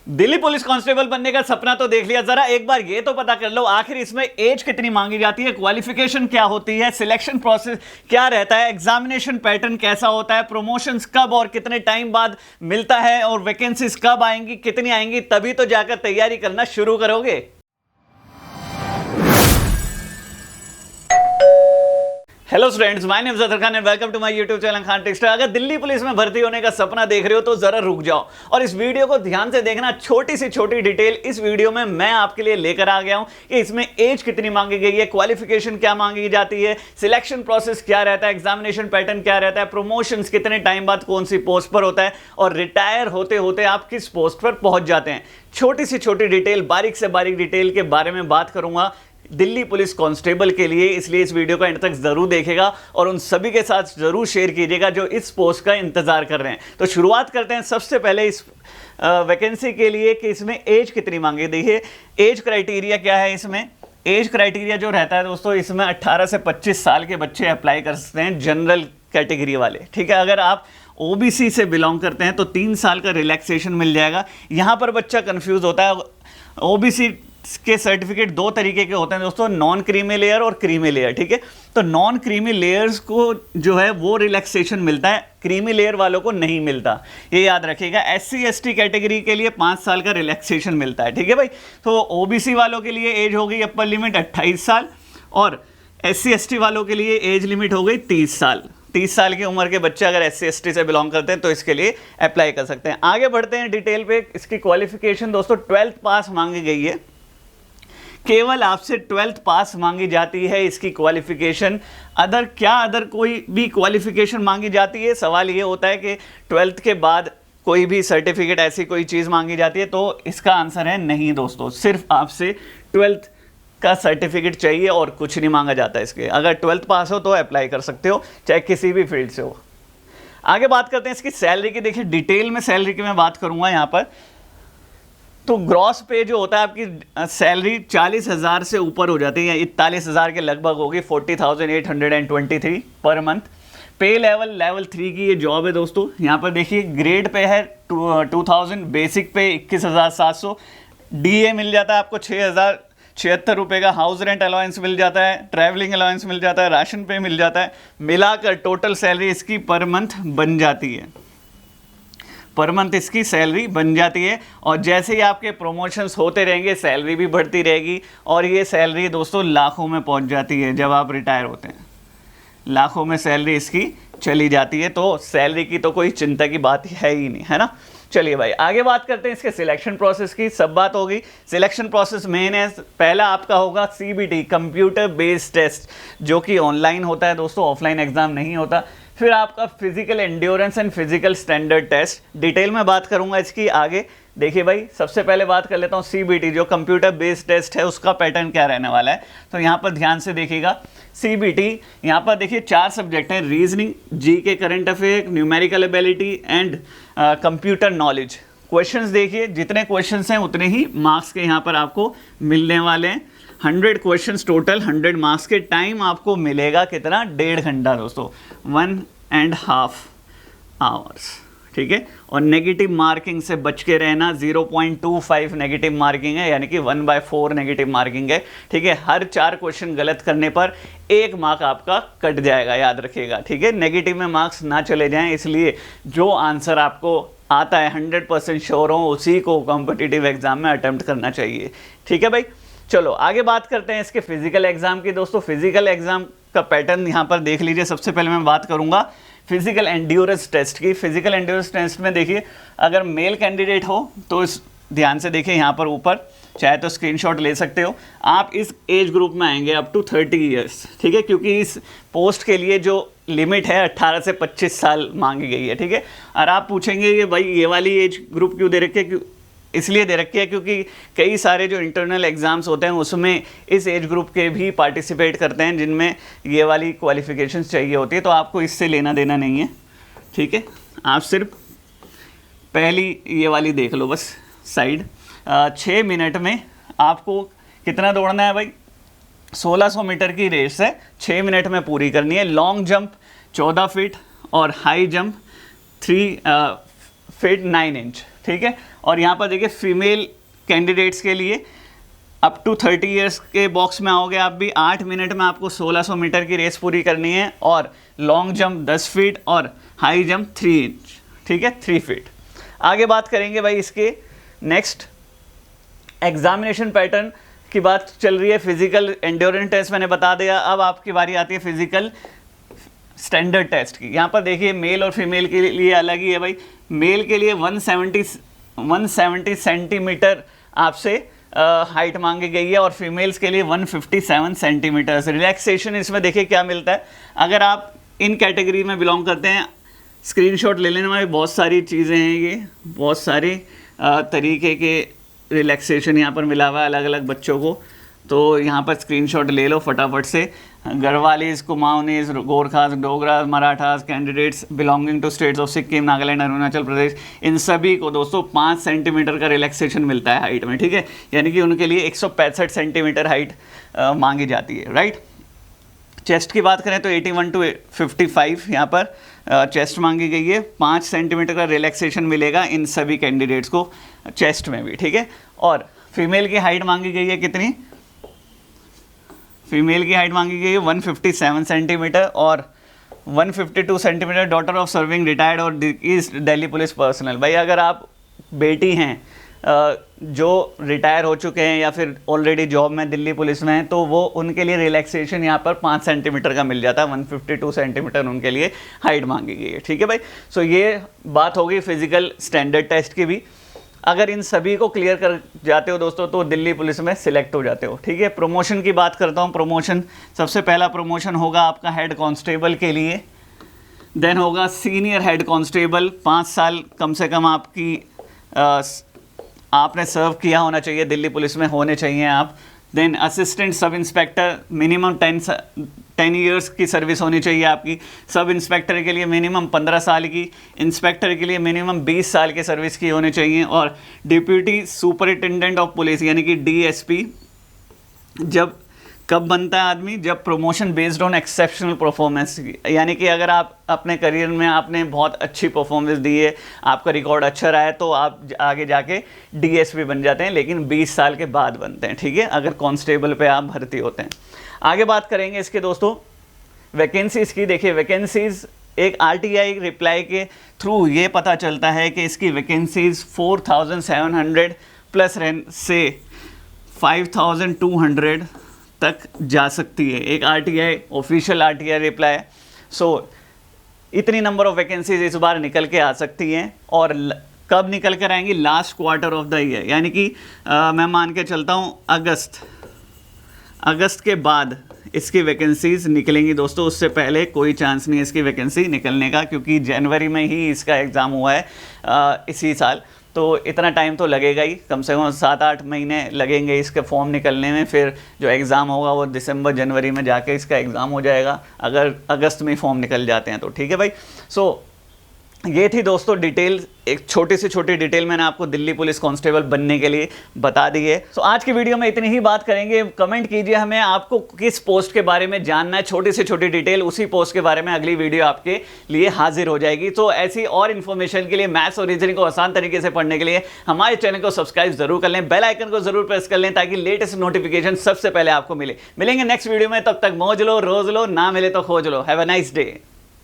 Delhi police constable बनने का सपना तो देख लिया, जरा एक बार ये तो पता कर लो आखिर इसमें एज कितनी मांगी जाती है, क्वालिफिकेशन क्या होती है, सिलेक्शन प्रोसेस क्या रहता है, एग्जामिनेशन पैटर्न कैसा होता है, प्रमोशंस कब और कितने टाइम बाद मिलता है, और वैकेंसीज कब आएंगी, कितनी आएंगी, तभी तो जाकर तैयारी करना शुरू करोगे। Hello students, my name is Atar Khan and welcome to my YouTube channel Khan text. अगर दिल्ली पुलिस में भर्ती होने का सपना देख रहे हो तो जरा रुक जाओ और इस वीडियो को ध्यान से देखना। छोटी सी छोटी डिटेल इस वीडियो में मैं आपके लिए लेकर आ गया हूं कि इसमें एज कितनी मांगी गई है, क्वालिफिकेशन क्या मांगी जाती है, सिलेक्शन प्रोसेस क्या रहता है, एग्जामिनेशन पैटर्न क्या रहता है, प्रमोशंस कितने टाइम बाद कौन सी पोस्ट पर होता है, और रिटायर होते होते आप किस पोस्ट पर पहुंच जाते हैं। छोटी सी छोटी डिटेल, बारीक से बारीक डिटेल के बारे में बात करूंगा दिल्ली पुलिस कांस्टेबल के लिए, इसलिए इस वीडियो को एंड तक जरूर देखेगा और उन सभी के साथ जरूर शेयर कीजिएगा जो इस पोस्ट का इंतजार कर रहे हैं। तो शुरुआत करते हैं सबसे पहले इस वैकेंसी के लिए कि इसमें एज कितनी मांगी गई है। एज क्राइटेरिया क्या है इसमें? एज क्राइटेरिया जो रहता है दोस्तों, इसमें 18 से 25 साल के बच्चे अप्लाई कर सकते हैं, जनरल कैटेगरी वाले। ठीक है, अगर आप ओबीसी से बिलोंग करते हैं तो 3 साल का रिलैक्सेशन मिल जाएगा। यहाँ पर बच्चा कंफ्यूज होता है। ओबीसी के सर्टिफिकेट दो तरीके के होते हैं दोस्तों, नॉन क्रीमी लेयर और क्रीमी लेयर। ठीक है, तो नॉन क्रीमी लेयर्स को जो है वो रिलैक्सेशन मिलता है, क्रीमी लेयर वालों को नहीं मिलता, ये याद रखिएगा। SC ST कैटेगरी के लिए 5 साल का रिलैक्सेशन मिलता है। ठीक है भाई, तो ओबीसी वालों के लिए एज हो गई अपर लिमिट 28 साल और SC ST वालों के लिए एज लिमिट हो गई 30 साल। 30 साल की उम्र के बच्चे अगर SC ST से बिलोंग करते हैं तो इसके लिए अप्लाई कर सकते हैं। आगे बढ़ते हैं डिटेल पे। इसकी क्वालिफिकेशन दोस्तों 12th पास मांगी गई है, केवल आपसे 12th पास मांगी जाती है इसकी क्वालिफिकेशन। अदर कोई भी क्वालिफिकेशन मांगी जाती है? सवाल ये होता है कि 12th के बाद कोई भी सर्टिफिकेट, ऐसी कोई चीज़ मांगी जाती है? तो इसका आंसर है नहीं दोस्तों, सिर्फ आपसे 12th का सर्टिफिकेट चाहिए और कुछ नहीं मांगा जाता इसके। अगर 12th पास हो तो अप्लाई कर सकते हो, चाहे किसी भी फील्ड से हो। आगे बात करते हैं इसकी सैलरी की। देखिए डिटेल में सैलरी की मैं बात करूँगा यहाँ पर। तो ग्रॉस पे जो होता है आपकी सैलरी 40,000 से ऊपर हो जाती है, 41,000 के लगभग होगी, 40,823 पर मंथ। पे लेवल 3 की ये जॉब है दोस्तों। यहाँ पर देखिए ग्रेड पे है 2000, बेसिक पे 21,700, DA मिल जाता है आपको 6,076 रुपये का, हाउस रेंट अलाउंस मिल जाता है, ट्रैवलिंग अलाउंस मिल जाता है, राशन पे मिल जाता है। मिलाकर टोटल सैलरी इसकी पर मंथ बन जाती है, पर मंथ इसकी सैलरी बन जाती है। और जैसे ही आपके प्रमोशंस होते रहेंगे सैलरी भी बढ़ती रहेगी और ये सैलरी दोस्तों लाखों में पहुंच जाती है। जब आप रिटायर होते हैं लाखों में सैलरी इसकी चली जाती है, तो सैलरी की तो कोई चिंता की बात है ही नहीं, है ना। चलिए भाई आगे बात करते हैं इसके सिलेक्शन प्रोसेस की। सब बात होगी, सिलेक्शन प्रोसेस मेन है। पहला आपका होगा CBT, कंप्यूटर बेस्ड टेस्ट, जो कि ऑनलाइन होता है दोस्तों, ऑफलाइन एग्जाम नहीं होता। फिर आपका physical endurance and physical standard test, detail में बात करूंगा इसकी आगे। देखिए भाई सबसे पहले बात कर लेता हूँ CBT, जो कंप्यूटर बेस्ड टेस्ट है, उसका पैटर्न क्या रहने वाला है। तो यहाँ पर ध्यान से देखिएगा। CBT यहाँ पर देखिए 4 सब्जेक्ट हैं, reasoning, GK, current affair, numerical ability and computer knowledge. Questions देखिए, जितने क्वेश्चंस हैं उतने ही मार्क्स के यहाँ पर आपको मिलने वाले हैं। 100 क्वेश्चंस टोटल, 100 मार्क्स के। टाइम आपको मिलेगा कितना? 1.5 घंटा दोस्तों, 1.5 आवर्स। ठीक है, और नेगेटिव मार्किंग से बच के रहना। 0.25 नेगेटिव मार्किंग है, यानी कि 1/4 नेगेटिव मार्किंग है। ठीक है, हर 4 क्वेश्चन गलत करने पर 1 मार्क आपका कट जाएगा, याद रखिएगा। ठीक है, नेगेटिव में मार्क्स ना चले जाएं, इसलिए जो आंसर आपको आता है 100% श्योर हो उसी को कॉम्पिटिटिव एग्जाम में अटेम्प्ट करना चाहिए। ठीक है भाई, चलो आगे बात करते हैं इसके फिजिकल एग्जाम की। दोस्तों फिजिकल एग्जाम का पैटर्न यहाँ पर देख लीजिए। सबसे पहले मैं बात करूँगा फिजिकल एंड्योरेंस टेस्ट की। फिजिकल एंड्योरेंस टेस्ट में देखिए, अगर मेल कैंडिडेट हो तो इस ध्यान से देखिए यहाँ पर ऊपर, चाहे तो स्क्रीनशॉट ले सकते हो। आप इस एज ग्रुप में आएंगे अप टू 30 ईयर्स। ठीक है, क्योंकि इस पोस्ट के लिए जो लिमिट है 18 से 25 साल मांगी गई है। ठीक है, और आप पूछेंगे कि भाई ये वाली एज ग्रुप क्यों दे रखी है? इसलिए दे रखी है क्योंकि कई सारे जो इंटरनल एग्ज़ाम्स होते हैं उसमें इस एज ग्रुप के भी पार्टिसिपेट करते हैं, जिनमें ये वाली क्वालिफिकेशंस चाहिए होती है। तो आपको इससे लेना देना नहीं है। ठीक है, आप सिर्फ पहली ये वाली देख लो बस साइड। 6 मिनट में आपको कितना दौड़ना है भाई? 1600 मीटर की रेस है, 6 मिनट में पूरी करनी है। लॉन्ग जंप 14 फीट और हाई जंप 3 फीट 9 इंच। ठीक है। और यहाँ पर देखिए फीमेल कैंडिडेट्स के लिए अप टू 30 ईयर्स के बॉक्स में आओगे आप भी। 8 मिनट में आपको 1600 मीटर की रेस पूरी करनी है और लॉन्ग जंप 10 फीट और हाई जंप 3 इंच, ठीक है, 3 फीट। आगे बात करेंगे भाई इसके नेक्स्ट एग्जामिनेशन पैटर्न की बात चल रही है। फिजिकल एंड्योरेंस टेस्ट मैंने बता दिया, अब आपकी बारी आती है फिजिकल स्टैंडर्ड टेस्ट की। यहाँ पर देखिए मेल और फीमेल के लिए अलग ही है भाई। मेल के लिए 170 सेंटीमीटर आपसे हाइट मांगी गई है और फीमेल्स के लिए 157 सेंटीमीटर। रिलैक्सेशन इसमें देखिए क्या मिलता है। अगर आप इन कैटेगरी में बिलोंग करते हैं, स्क्रीनशॉट ले लेने में बहुत सारी चीज़ें हैं, ये बहुत सारे तरीके के रिलैक्सेशन यहाँ पर मिला हुआ है अलग अलग बच्चों को। तो यहाँ पर स्क्रीनशॉट ले लो फटाफट से। Garhwalis, Kumaonis, Gorkhas, Dogras, Marathas, candidates belonging to states of Sikkim, Nagaland, Arunachal Pradesh, इन सभी को दोस्तों 5 सेंटीमीटर का रिलैक्सेशन मिलता है हाइट में, ठीक है। यानी कि उनके लिए 165 सेंटीमीटर हाइट मांगी जाती है, राइट। चेस्ट की बात करें तो 81 to 55 यहाँ पर चेस्ट मांगी गई है। 5 सेंटीमीटर का रिलैक्सेशन मिलेगा इन सभी कैंडिडेट्स को चेस्ट में भी, ठीक है। और फीमेल की हाइट मांगी गई है कितनी? फीमेल की हाइट मांगी गई है 157 सेंटीमीटर और 152 centimetre daughter of serving retired और ईस्ट दिल्ली पुलिस पर्सनल। भाई अगर आप बेटी हैं जो रिटायर हो चुके हैं या फिर ऑलरेडी जॉब में दिल्ली पुलिस में हैं, तो वो उनके लिए रिलैक्सेशन यहाँ पर 5 सेंटीमीटर का मिल जाता है। 152 सेंटीमीटर उनके लिए हाइट मांगी गई है, ठीक है भाई। सो ये बात होगी फिजिकल स्टैंडर्ड टेस्ट की भी। अगर इन सभी को क्लियर कर जाते हो दोस्तों तो दिल्ली पुलिस में सिलेक्ट हो जाते हो, ठीक है। प्रमोशन की बात करता हूँ। प्रमोशन, सबसे पहला प्रमोशन होगा आपका हेड कांस्टेबल के लिए, देन होगा सीनियर हेड कांस्टेबल। 5 साल कम से कम आपने सर्व किया होना चाहिए, दिल्ली पुलिस में होने चाहिए आप। Then assistant sub inspector, minimum 10 years की सर्विस होनी चाहिए आपकी। सब इंस्पेक्टर के लिए मिनिमम 15 साल की, इंस्पेक्टर के लिए मिनिमम 20 साल की सर्विस की होनी चाहिए। और डिप्यूटी सुपरिटेंडेंट ऑफ पुलिस यानी कि DSP जब कब बनता है आदमी? जब promotion based on exceptional performance, यानी कि अगर आप अपने करियर में आपने बहुत अच्छी परफॉर्मेंस दी है, आपका रिकॉर्ड अच्छा रहा है, तो आप आगे जाके DSP बन जाते हैं, लेकिन 20 साल के बाद बनते हैं, ठीक है, अगर कांस्टेबल पे आप भर्ती होते हैं। आगे बात करेंगे इसके दोस्तों वैकेंसीज़ की। देखिए वैकेंसीज़ एक RTI रिप्लाई के थ्रू ये पता चलता है कि इसकी वैकेंसीज़ 4700 प्लस रैंक से 5200 तक जा सकती है। एक RTI ऑफिशियल RTI रिप्लाई। सो इतनी नंबर ऑफ वैकेंसीज इस बार निकल के आ सकती हैं। और कब निकल कर आएंगी? Last quarter of the year, यानी कि मैं मान के चलता हूँ अगस्त के बाद इसकी वैकेंसीज निकलेंगी दोस्तों। उससे पहले कोई चांस नहीं है इसकी वैकेंसी निकलने का, क्योंकि जनवरी में ही इसका एग्ज़ाम हुआ है इसी साल। तो इतना टाइम तो लगेगा ही, कम से कम 7-8 महीने लगेंगे इसके फॉर्म निकलने में। फिर जो एग्ज़ाम होगा वो दिसंबर जनवरी में जाके इसका एग्ज़ाम हो जाएगा, अगर अगस्त में फॉर्म निकल जाते हैं तो, ठीक है भाई। सो ये थी दोस्तों डिटेल, एक छोटी से छोटी डिटेल मैंने आपको दिल्ली पुलिस कांस्टेबल बनने के लिए बता दी है। सो आज की वीडियो में इतनी ही बात करेंगे। कमेंट कीजिए हमें आपको किस पोस्ट के बारे में जानना है, छोटी से छोटी डिटेल, उसी पोस्ट के बारे में अगली वीडियो आपके लिए हाजिर हो जाएगी। तो ऐसी और इन्फॉर्मेशन के लिए, मैथ्स और रीजनिंग को आसान तरीके से पढ़ने के लिए हमारे चैनल को सब्सक्राइब जरूर कर लें, बेल आइकन को जरूर प्रेस कर लें, ताकि लेटेस्ट नोटिफिकेशन सबसे पहले आपको मिले। मिलेंगे नेक्स्ट वीडियो में, तब तक मौज लो, रोज लो, ना मिले तो खोज लो। Have a nice day.